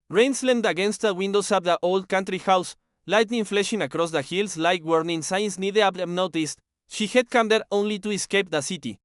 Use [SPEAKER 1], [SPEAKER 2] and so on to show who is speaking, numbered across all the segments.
[SPEAKER 1] Rain slammed against the windows of the old country house, lightning flashing across the hills like warning signs neither of them noticed. She had come there only to escape the city.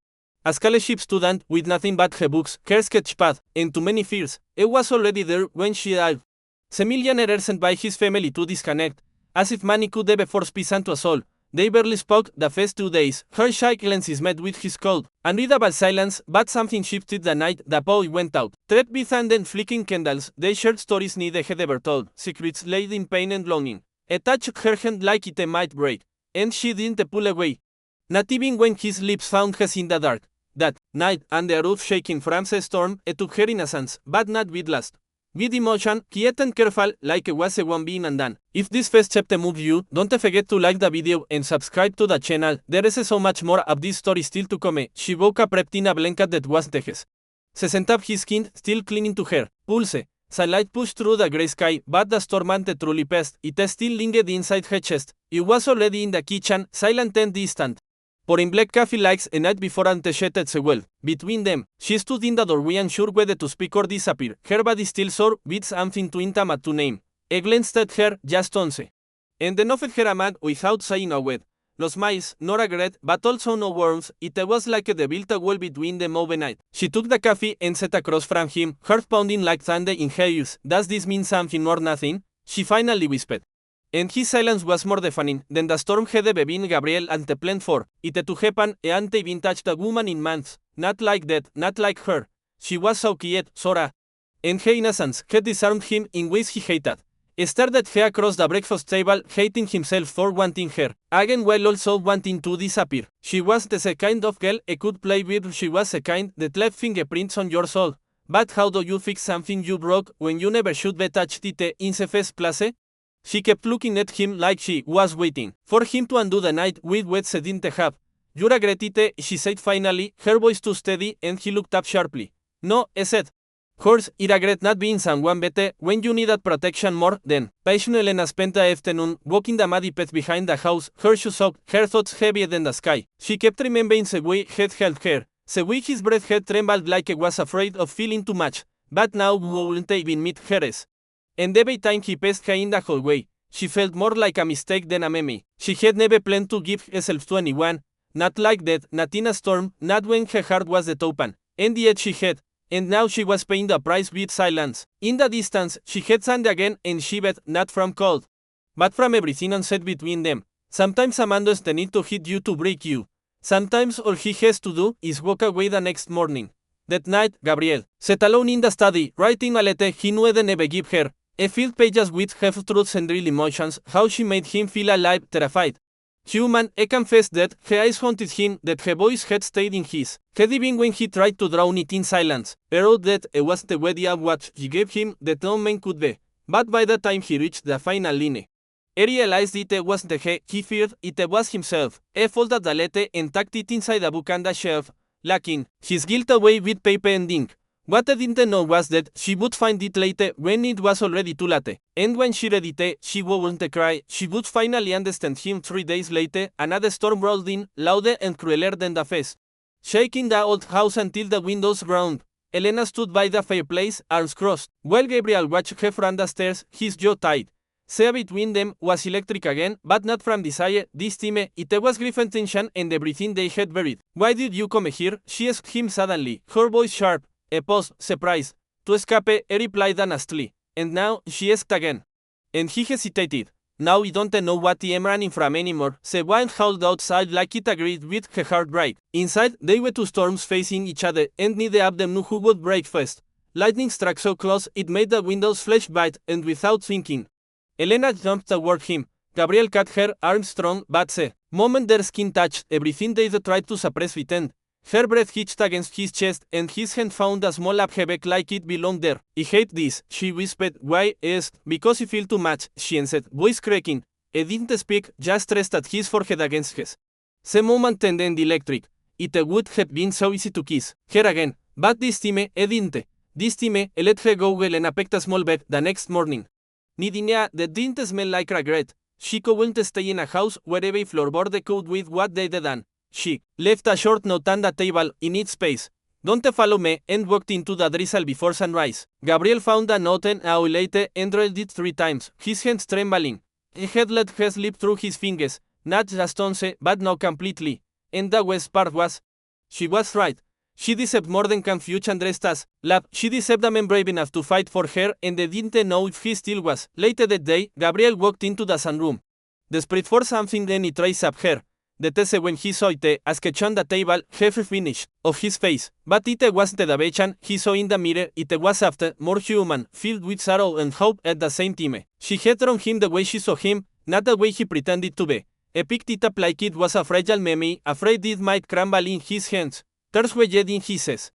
[SPEAKER 1] A scholarship student with nothing but her books, her sketchpad, and too many fears, it was already there when she arrived. The millionaire sent by his family to disconnect, as if money could ever force peace into a soul. They barely spoke the first 2 days. Her shy glances met with his cold, unreadable silence, but something shifted the night the boy went out. Tread behind them flickering candles, they shared stories neither had ever told, secrets laid in pain and longing. He touched her hand like it might break, and she didn't pull away. Not even when his lips found hers in the dark. That night, under a roof shaking from the storm, he took her innocence, but not with lust. With emotion, quiet and careful, like it was a one being undone. If this first chapter moved you, don't forget to like the video and subscribe to the channel. There is so much more of this story still to come. She woke up wrapped in a blanket that was his. Se sent up his skin, still clinging to her. Pulse. Sunlight pushed through the grey sky, but the storm hadn't truly passed. It still lingered inside her chest. It was already in the kitchen, silent and distant. Pouring black coffee likes a night before anticipated the well. Between them, she stood in the doorway unsure whether to speak or disappear. Her body still sore, with something too intimate to name. He glanced at her, just 11. And then offered her a man without saying a word. No smiles, no regret, but also no warmth. It was like they built a wall between them overnight. She took the coffee and sat across from him, heart pounding like thunder in her ears. Does this mean something or nothing? She finally whispered. And his silence was more deafening than the storm had ever been. Gabriel ante planned for it to happen. He hadn't even touched a woman in months. Not like that, not like her. She was so quiet, Sora. And her innocence had disarmed him in ways he hated. He stared at her across the breakfast table, hating himself for wanting her, again while also wanting to disappear. She was the kind of girl he could play with. She was the kind that left fingerprints on your soul. But how do you fix something you broke when you never should be touched it in the first place? She kept looking at him like she was waiting for him to undo the night with what she didn't have. You regret it, she said finally, her voice too steady, and he looked up sharply. No, he said. Course, I regret not being someone better when you needed protection more than. Patient Elena spent the afternoon walking the muddy path behind the house, her shoes soaked, her thoughts heavier than the sky. She kept remembering the way he had held her, the way his breath had trembled like he was afraid of feeling too much, but now wouldn't even meet hers. And every time he passed her in the hallway, she felt more like a mistake than a memory. She had never planned to give herself to anyone, not like that, not in a storm, not when her heart was that open. And yet she had, and now she was paying the price with silence. In the distance, she had sand again and shivered, not from cold, but from everything unsaid between them. Sometimes a man doesn't need to hit you to break you. Sometimes all he has to do is walk away the next morning. That night, Gabriel sat alone in the study, writing a letter he knew he'd never give her. He filled pages with half-truths and real emotions, how she made him feel alive, terrified. Human, he confessed that her eyes haunted him, that her voice had stayed in his head even when he tried to drown it in silence. He wrote that it was the worthy of what she gave him that no man could be. But by the time he reached the final line, he realized it wasn't her he feared, it was himself. He folded the letter and tucked it inside a book on the shelf, locking his guilt away with paper and ink. What I didn't know was that she would find it later when it was already too late. And when she read it, she wouldn't cry. She would finally understand him. 3 days later, another storm rolled in, louder and crueler than the first, shaking the old house until the windows groaned. Elena stood by the fireplace, arms crossed, while Gabriel watched her from the stairs, his jaw tight. Sea between them was electric again, but not from desire, this time. It was grief and tension and everything they had buried. Why did you come here? She asked him suddenly, her voice sharp. A pause, surprise. To escape, he replied honestly. And now, she asked again. And he hesitated. Now I don't know what I am running from anymore. The wind howled outside like it agreed with her heartbreak. Inside, they were two storms facing each other, and neither of them knew who would break first. Lightning struck so close it made the windows flash bright, and without thinking, Elena jumped toward him. Gabriel caught her arm strong, but the moment their skin touched, everything they tried to suppress returned. Her breath hitched against his chest, and his hand found a small object like it belonged there. I hate this, she whispered. Why? Asked. Because I feel too much, she answered, voice cracking. He didn't speak, just rested his forehead against his. The moment turned electric. It would have been so easy to kiss her again, but this time, he didn't. This time, he let her go well and packed a small bed the next morning. Nidinia, that didn't smell like regret. She couldn't stay in a house where every floorboard could with what they'd done. She left a short note on the table in its space. Don't follow me, and walked into the drizzle before sunrise. Gabriel found a note and hour later and read it 3 times, his hands trembling. He had let her slip through his fingers, not just once, but not completely. And the worst part was, she was right. She deserved more than confused and dressed as love. She deserved a man brave enough to fight for her, and they didn't know if he still was. Later that day, Gabriel walked into the sunroom. Desperate for something, any trace of her. Detese when he saw it, a sketch on the table, half finished, of his face. But it wasn't the vision he saw in the mirror, it was after, more human, filled with sorrow and hope at the same time. She had drawn him the way she saw him, not the way he pretended to be. He picked it up like it was a fragile memory, afraid it might crumble in his hands. Tears were in his eyes.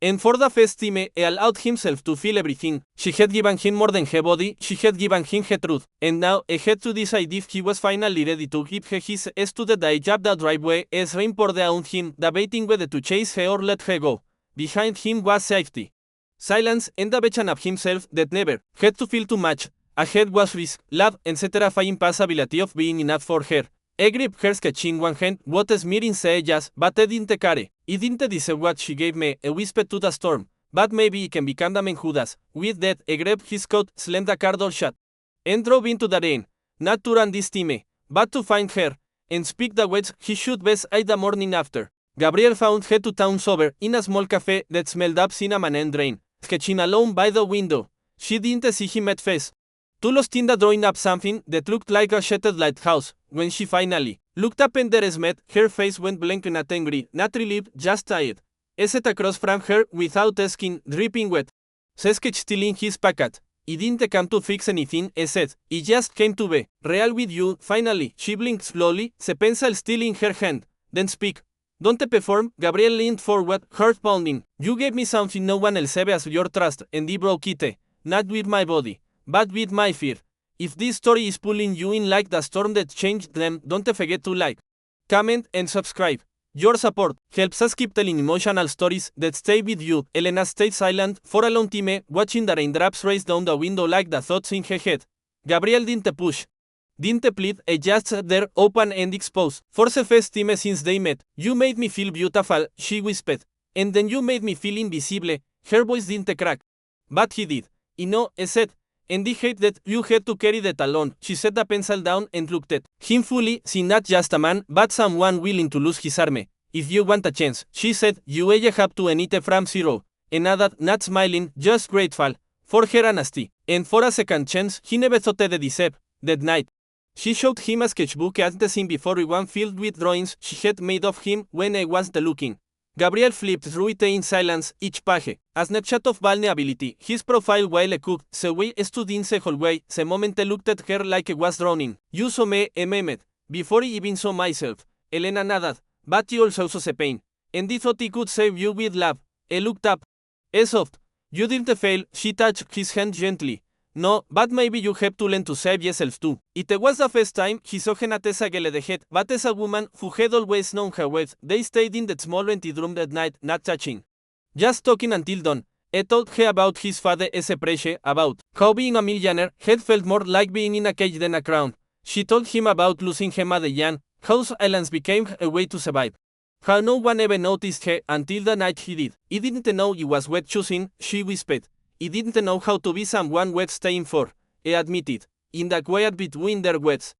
[SPEAKER 1] And for the first time, he allowed himself to feel everything. She had given him more than her body, she had given him her truth. And now, he had to decide if he was finally ready to give her his ears to the edge of the driveway, as rain poured around him, debating whether to chase her or let her go. Behind him was safety. Silence, and the vision of himself that never had to feel too much. Ahead was risk, love, and the terrifying possibility of being enough for her. He gripped her sketch in one hand, what smearing ellas, but I didn't care. I didn't deserve what she gave me, he whispered to the storm. But maybe he can become the man who does. With that, he grabbed his coat, slammed the car door shut, and drove into the rain. Not to run this time, but to find her, and speak the words he should best say the morning after. Gabriel found her 2 towns over, in a small cafe that smelled of cinnamon and rain, sketching alone by the window. She didn't see him at first. Too lost in the drawing up something that looked like a shattered lighthouse. When she finally looked up and their eyes met, her face went blank and not angry, not relieved, just tired. He sat across from her without asking, dripping wet. The sketch still in his pocket. He didn't come to fix anything, he said. He just came to be real with you, finally. She blinked slowly, the pencil still in her hand. Then speak. Don't perform. Gabriel leaned forward, heart pounding. You gave me something no one else ever as your trust, and he broke it. Not with my body, but with my fear. If this story is pulling you in like the storm that changed them, don't forget to like, comment, and subscribe. Your support helps us keep telling emotional stories that stay with you. Elena stayed silent for a long time, watching the raindrops race down the window like the thoughts in her head. Gabriel didn't push, didn't plead, he just sat there, open and exposed. For the first time since they met, you made me feel beautiful, she whispered. And then you made me feel invisible. Her voice didn't crack. But he did. I know, he said. And I hate that you had to carry that alone. She set the pencil down and looked at him fully, see not just a man, but someone willing to lose his arm. If you want a chance, she said, you have to end it from zero. And added, not smiling, just grateful for her honesty. And for a second chance, he never thought they'd deserve. That night, she showed him a sketchbook as the seen before, one filled with drawings she had made of him when I wasn't looking. Gabriel flipped through it in silence, each page, a snapshot of vulnerability, his profile while cooked, the way stood in the hallway, the moment I looked at her like I was drowning. You saw me, I maimed, before I even saw myself. Elena nodded, but he also saw the pain. And he thought he could save you with love. He looked up. Soft. You didn't fail, she touched his hand gently. No, but maybe you have to learn to save yourself too. It was the first time he saw her not as a girl they had, but as a woman who had always known her worth. They stayed in that small rented room that night, not touching, just talking until dawn. He told her about his father as a pressure, about how being a millionaire had felt more like being in a cage than a crown. She told him about losing her mother young, how silence became a way to survive. How no one ever noticed her until the night he did. He didn't know it was worth choosing, she whispered. He didn't know how to be someone worth staying for, he admitted, in the quiet between their words.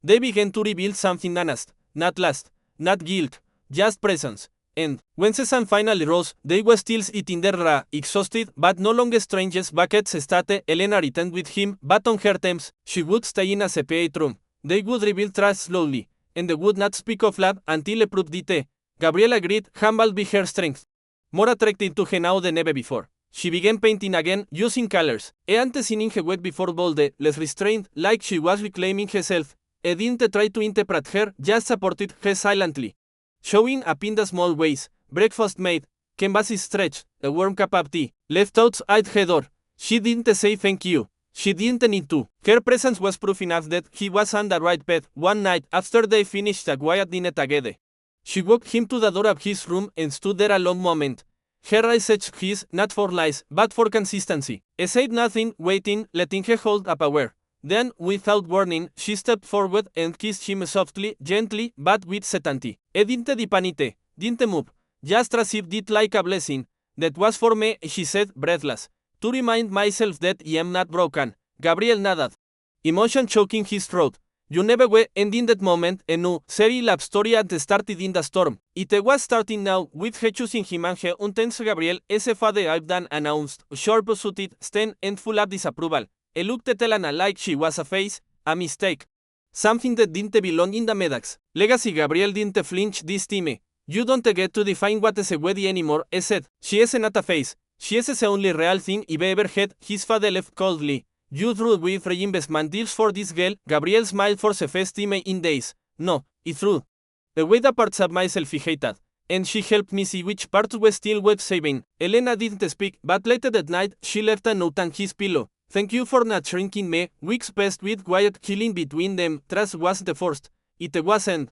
[SPEAKER 1] They began to reveal something honest, not lust, not guilt, just presence. And, when the sun finally rose, they were still eating their raw, exhausted, but no longer strangers buckets state. Elena returned with him, but on her terms. She would stay in a separate room. They would rebuild trust slowly, and they would not speak of love until he proved it. Gabriel agreed, humbled by her strength. More attracted to her now than ever before. She began painting again, using colors. Antes seen her wet before bold, less restrained, like she was reclaiming herself. He didn't try to interpret her, just supported her silently. Showing up in the small ways, breakfast made, canvases stretched, a warm cup of tea, left outside her door. She didn't say thank you. She didn't need to. Her presence was proof enough that he was on the right path. One night, after they finished a quiet dinner together, she walked him to the door of his room and stood there a long moment. Her eyes searched his, not for lies, but for consistency. He said nothing, waiting, letting her hold up aware. Then, without warning, she stepped forward and kissed him softly, gently, but with certainty. He didn't deepen it, didn't move, just received it like a blessing. That was for me, she said, breathless. To remind myself that I am not broken. Gabriel nodded. Emotion choking his throat. You never were, and in that moment, a new, very love story had started in the storm. It was starting now, with her choosing him and her intense Gabriel, as a father I've done announced, sharp-suited, stern, and full of disapproval. He looked at Elena like she was a face, a mistake. Something that didn't belong in the Medax. Legacy Gabriel didn't flinch this time. You don't get to define what is a wedding anymore, he said. She is not a face. She is the only real thing I've ever had, his father left coldly. You drew with reinvestment deals for this girl, Gabriel smiled for the first time in days. No, it's true. The way the parts of myself I hated. And she helped me see which parts were still worth saving. Elena didn't speak, but later that night, she left a note on his pillow. Thank you for not shrinking me, weeks passed with quiet killing between them, trust was the first. It wasn't.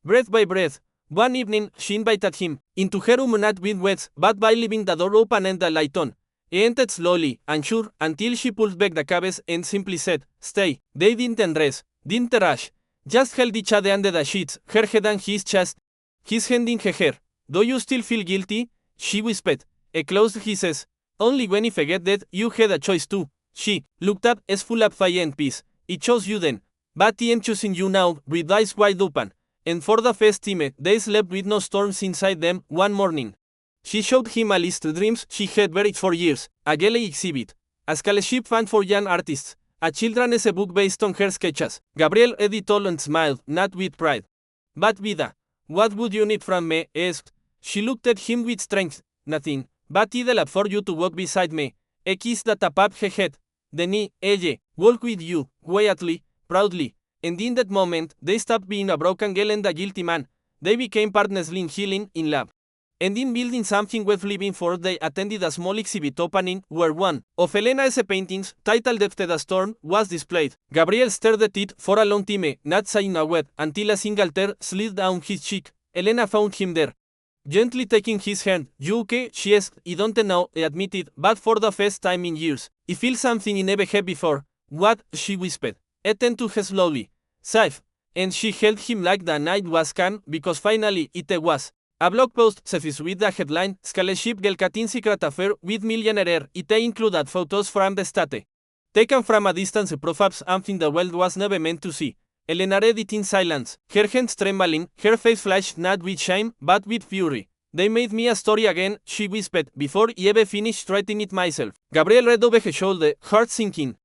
[SPEAKER 1] Breath by breath. One evening, she invited him into her room not with words, but by leaving the door open and the light on. He entered slowly, unsure, until she pulled back the covers and simply said, stay. They didn't undress, didn't rush. Just held each other under the sheets, her head on his chest, his hand in her hair. Do you still feel guilty? She whispered. He closed his eyes. Only when I forget that you had a choice too. She looked up as full of fire and peace. I chose you then. But I am choosing you now, with eyes wide open. And for the first time, they slept with no storms inside them one morning. She showed him a list of dreams she had buried for years, a gallery exhibit, a scholarship fund for young artists, a children's book based on her sketches. Gabriel edited and smiled, not with pride. But Vida, what would you need from me? Asked. She looked at him with strength. Nothing. But I'd love for you to walk beside me. A kiss that tapped her head. Then ella, walk with you, quietly, proudly. And in that moment, they stopped being a broken girl and a guilty man. They became partners in healing, in love. And in building something worth living for, they attended a small exhibit opening where one of Elena's paintings, titled After the Storm, was displayed. Gabriel stared at it for a long time, not saying a word, until a single tear slid down his cheek. Elena found him there. Gently taking his hand. You okay? She asked. I don't know, he admitted, but for the first time in years. I feel something I never had before. What? She whispered. He turned to her slowly. Safe. And she held him like the night was calm, because finally it was. A blog post surfaced with the headline, Scholarship Gelkatin Secret Affair with Millionaire. It included photos from the state. Taken from a distance, perhaps something the world was never meant to see. Elena read it in silence, her hands trembling, her face flashed not with shame, but with fury. They made me a story again, she whispered, before I ever finished writing it myself. Gabriel read over her shoulder, heart sinking.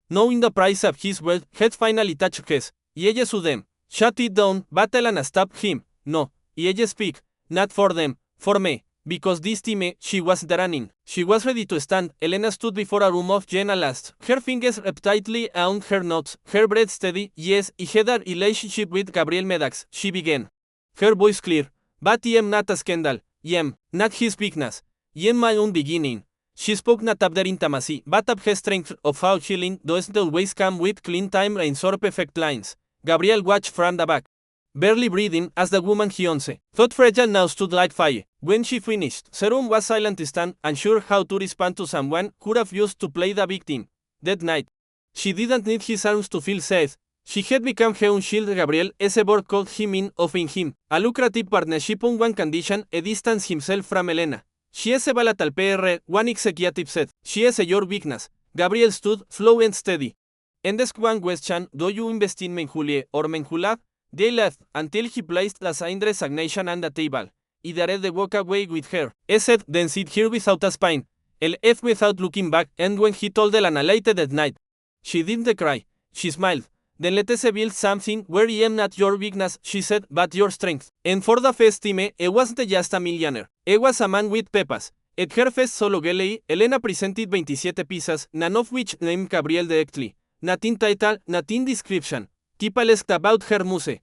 [SPEAKER 1] Knowing the price of his word had finally touched his. Ella saw them. Shut it down, but Elena stopped him. No, ella speak. Not for them, for me. Because this time, she was running. She was ready to stand. Elena stood before a room of journalists. Her fingers wrapped tightly around her notes. Her breath steady. Yes, I had a relationship with Gabriel Medax. She began. Her voice clear. But I am not a scandal. I am not his weakness. I am my own beginning. She spoke not of their intimacy, but of her strength, of how healing doesn't always come with clean timelines or perfect lines. Gabriel watched from the back, barely breathing, as the woman he owns thought fragile now stood like fire. When she finished, Serum was silent, stunned, unsure how to respond to someone who refused to play the victim. That night, she didn't need his arms to feel safe. She had become her own shield. Gabriel, as a board called him in, offering him a lucrative partnership on one condition: he distance himself from Elena. She is a volatile PR, one executive said. She is your weakness. Gabriel stood, slow and steady. And asked one question: do you invest in Menjulie or Menjulab? They left, until he placed the signed resignation on the table. I dared to walk away with her. He said, then sit here without a spine. He left without looking back, and when he told Elena later that night, she didn't cry. She smiled. Then let us build something where I am not your weakness, she said, but your strength. And for the first time, he wasn't just a millionaire. He was a man with pepas. At her first solo gallery, Elena presented 27 pieces, none of which named Gabriel directly. Nothing title, nothing description. People asked about her muse.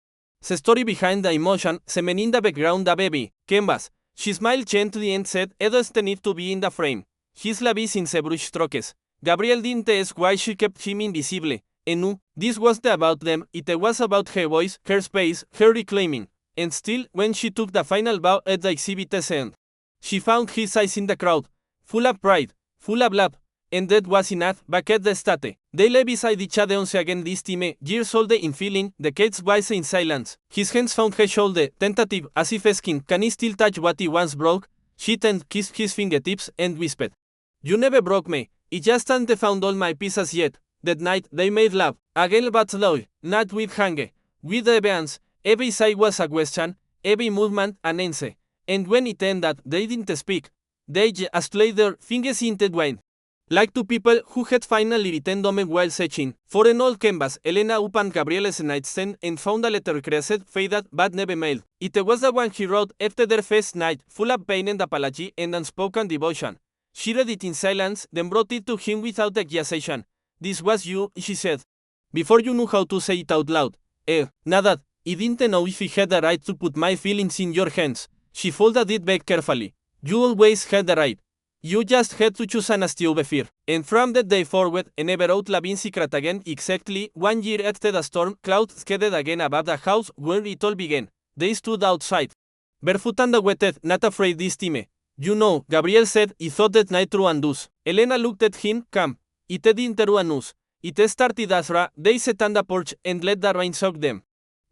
[SPEAKER 1] The story behind the emotion, semen in the background, the baby, canvas. She smiled gently and said, it doesn't need to be in the frame. His labios in the brush strokes. Gabriel didn't ask why she kept him invisible. And no, this wasn't about them, it was about her voice, her space, her reclaiming. And still, when she took the final bow at the exhibit's end, she found his eyes in the crowd, full of pride, full of love. And that was enough. Back at the state, they lay beside each other once again, this time, years older in feeling, decades wiser in silence. His hands found her shoulder, tentative, as if asking, can he still touch what he once broke? She then kissed his fingertips and whispered, "You never broke me. I just haven't found all my pieces yet." That night they made love, again but slowly, not with hunger, with evidence. Every sigh was a question, every movement an answer. And when it ended, they didn't speak. They just laid their fingers intertwined. Like two people who had finally written them while searching for an old canvas. Elena opened Gabriel's nightstand and found a letter creased, faded, but never mailed. It was the one he wrote after their first night, full of pain and apology and unspoken devotion. She read it in silence, then brought it to him without accusation. "This was you," she said. "Before you knew how to say it out loud." Nada. I didn't know if I had the right to put my feelings in your hands." She folded it back carefully. "You always had the right. You just had to choose honesty over fear." And from that day forward, I never wrote Lavin's secret again. Exactly 1 year after the storm clouds gathered again above the house where it all began. They stood outside, barefoot and wetted, not afraid this time. "You know," Gabriel said, "I thought that night through and us." Elena looked at him, calm. "It didn't through and us. It started as they sat on the porch and let the rain soak them.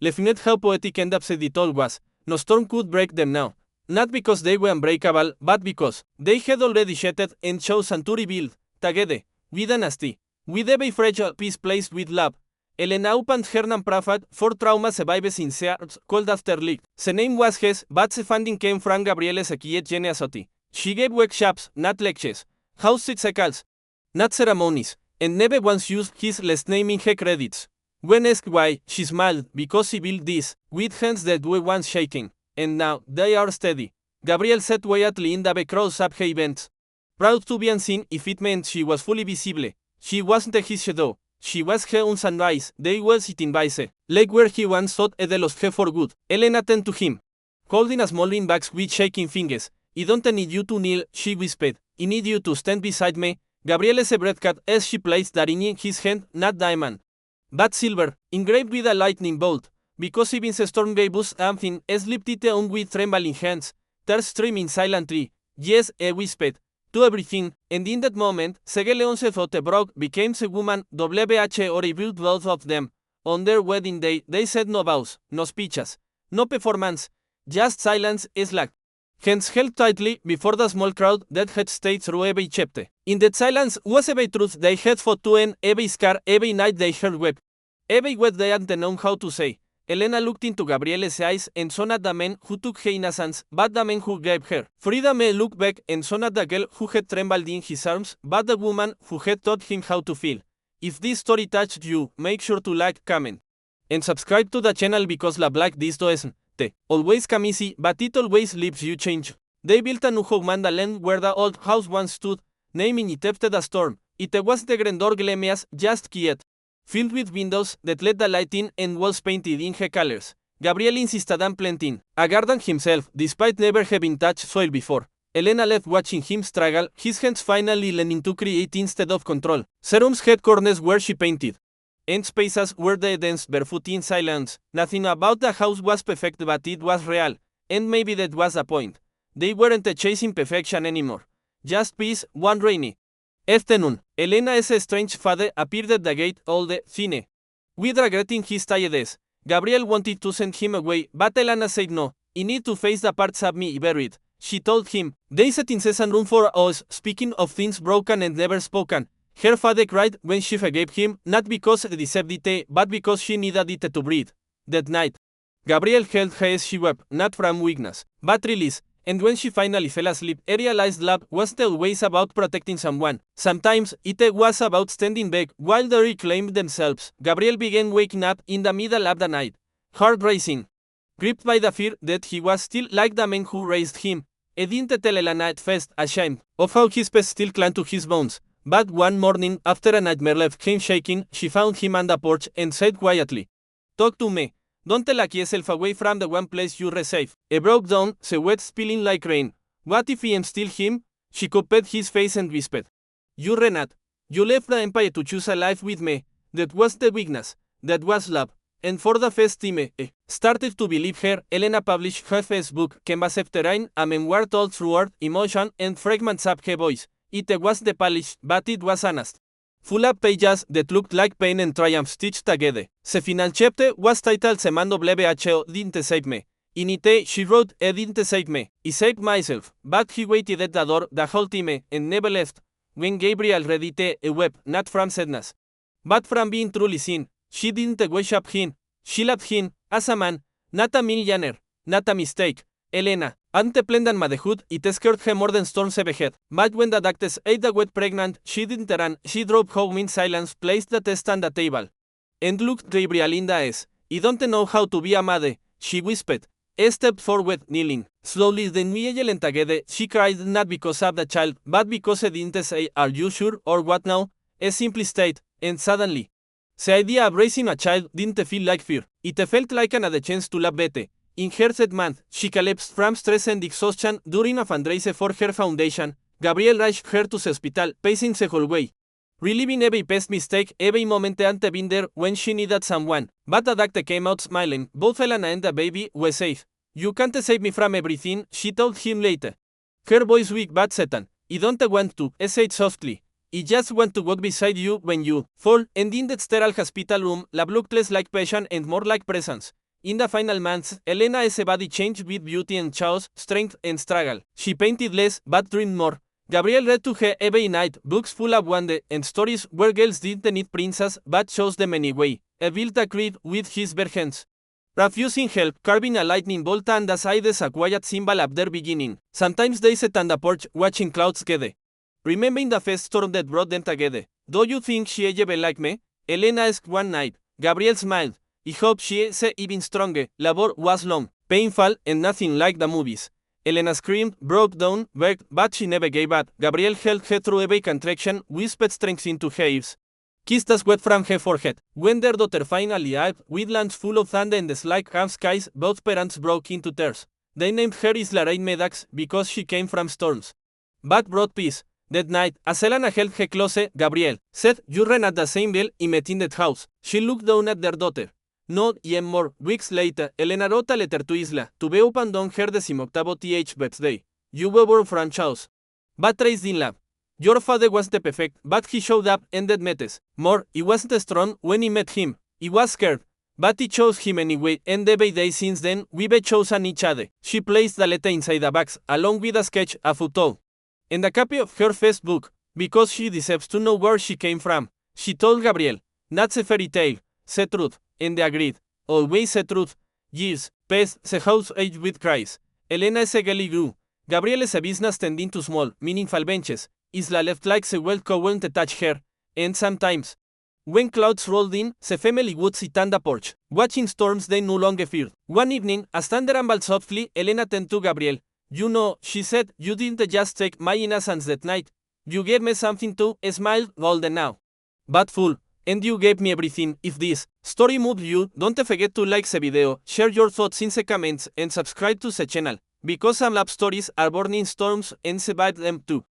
[SPEAKER 1] Laughing at how poetic and absurd it all was. No storm could break them now. Not because they were unbreakable, but because they had already shattered and chosen to rebuild, together, with honesty, with every fragile piece placed with love." Elena opened her non-profit for trauma survivors in Sears called Afterlife. The name was hers, but the funding came from Gabriel's quiet generosity. She gave workshops, not lectures, house cycles, not ceremonies, and never once used his last name in her credits. When asked why, she smiled, "Because he built this, with hands that were once shaking, and now they are steady." Gabriel sat quietly in the background of her events, proud to be unseen if it meant she was fully visible. She wasn't his shadow, she was her own sunrise. They were sitting by the lake where he once thought they lost her for good. Elena turned to him, holding a small in bags with shaking fingers. "I don't need you to kneel," she whispered. "I need you to stand beside me." Gabriel's breath caught as she placed the ring in his hand, not diamond, but silver, engraved with a lightning bolt. Because even the storm gave us something, slipped it on with trembling hands, tears streaming silently. "Yes," I whispered, "to everything." And in that moment, the girl thought broke became the woman. WH or rebuilt both of them. On their wedding day, they said no vows, no speeches, no performance, just silence, slack, hands held tightly before the small crowd that had stayed through every chapter. In that silence was every truth they had fought to end, every scar, every night they had wept, every word they hadn't known how to say. Elena looked into Gabriel's eyes and saw not the man who took her innocence, but the man who gave her freedom. Looked back and saw not the girl who had trembled in his arms, but the woman who had taught him how to feel. If this story touched you, make sure to like, comment, and subscribe to the channel because love like this doesn't always come easy, but it always leaves you change. They built a new home on the land where the old house once stood, naming it after the storm. It was the grandeur glamious, just quiet, filled with windows that let the light in and walls painted in her colors. Gabriel insisted on planting a garden himself, despite never having touched soil before. Elena left watching him struggle, his hands finally learning to create instead of control. Serum's had corners where she painted, and spaces where they danced barefoot in silence. Nothing about the house was perfect, but it was real, and maybe that was the point. They weren't chasing perfection anymore. Just peace. One rainy afternoon, Elena's strange father appeared at the gate, old cine, with regret in his tiredness. Gabriel wanted to send him away, but Elena said no. "I need to face the parts of me buried," she told him. "There is an incessant room for us." Speaking of things broken and never spoken, her father cried when she forgave him, not because he deserved it, but because she needed it to breathe. That night, Gabriel held her as she wept, not from weakness, but release. And when she finally fell asleep, I realized love wasn't always about protecting someone. Sometimes it was about standing back while they reclaimed themselves. Gabriel began waking up in the middle of the night, heart racing, gripped by the fear that he was still like the man who raised him. I didn't tell Elena at first, ashamed of how his past still clung to his bones. But one morning, after a nightmare left him shaking, she found him on the porch and said quietly, "Talk to me. Don't lock yourself away from the one place you're safe." I broke down, the sweat spilling like rain. "What if I am still him?" She cupped his face and whispered, "You ran out. You left the empire to choose a life with me. That was the weakness. That was love." And for the first time, I started to believe her. Elena published her first book, Canvas After Rain, a memoir told through art, emotion, and fragments of her voice. It wasn't polished, but it was honest, full of pages that looked like pain and triumph stitched together. The final chapter was titled "The man WHO didn't save me." In it, she wrote, "I didn't save me. I saved myself, but he waited at the door the whole time and never left. When Gabriel read it, he wept, not from sadness, but from being truly seen. She didn't worship him. She loved him, as a man, not a millionaire, not a mistake. Elena, ante planned motherhood, it scared her more than storms ever had. But when the doctors ate the wet pregnant, she didn't run. She drove home in silence, placed the test on the table, and looked Gabriel in the eyes. I don't know how to be a mother, she whispered. I stepped forward, kneeling. Slowly, then we yelled together. She cried not because of the child, but because I didn't say, "Are you sure?" or "What now?" I simply stayed, and suddenly, the idea of raising a child didn't feel like fear. It felt like another chance to love better. In her third month, she collapsed from stress and exhaustion during a fundraiser for her foundation. Gabriel rushed her to the hospital, pacing the hallway, reliving every past mistake, every moment ante been there when she needed someone. But the doctor came out smiling. Both Elena and the baby were safe. "You can't save me from everything," she told him later. Her voice weak but certain. "I don't want to," I said softly. "I just want to walk beside you when you fall." And in that sterile hospital room, love looked less like passion and more like presence. In the final months, Elena's body changed with beauty and chaos, strength and struggle. She painted less, but dreamed more. Gabriel read to her every night, books full of wonder and stories where girls didn't need princess, but chose them anyway. He built a creed with his bare hands, refusing help, carving a lightning bolt on the side as a quiet symbol of their beginning. Sometimes they sat on the porch, watching clouds gather, remembering the first storm that brought them together. "Do you think she ever like me?" Elena asked one night. Gabriel smiled. "I hope she is even stronger." Labor was long, painful, and nothing like the movies. Elena screamed, broke down, begged, but she never gave up. Gabriel held her through every contraction, whispered strength into her ears, kissed the sweat from her forehead. When their daughter finally arrived, with lands full of thunder and the slight half skies, both parents broke into tears. They named her Isla Rain Medax because she came from storms, but brought peace. That night, as Elena held her closer, Gabriel said, "You ran at the same bell I met in that house." She looked down at their daughter. No, y more weeks later, Elena wrote a letter to Isla to be opened on her 18th birthday. "You were born from chaos, but raised in love. Your father wasn't perfect, but he showed up and that matters. More, he wasn't strong when he met him. He was scared, but he chose him anyway, and every day since then, we've chosen each other." She placed the letter inside a box, along with a sketch, a photo, and a copy of her first book. Because she deserves to know where she came from, she told Gabriel. "That's a fairy tale, the truth." And they agreed. Always the truth. Years passed, the house aged with cries. Elena eagerly grew. Gabriel is a business tending to small, meaningful benches. Isla left like the world couldn't touch her. And sometimes, when clouds rolled in, the family would sit on the porch, watching storms they no longer feared. One evening, as thunder rumbled softly, Elena turned to Gabriel. "You know," she said, "you didn't just take my innocence that night. You gave me something too." I smiled, golden now, but full. "And you gave me everything." If this story moved you, don't forget to like the video, share your thoughts in the comments, and subscribe to the channel, because some love stories are born in storms and survive them too.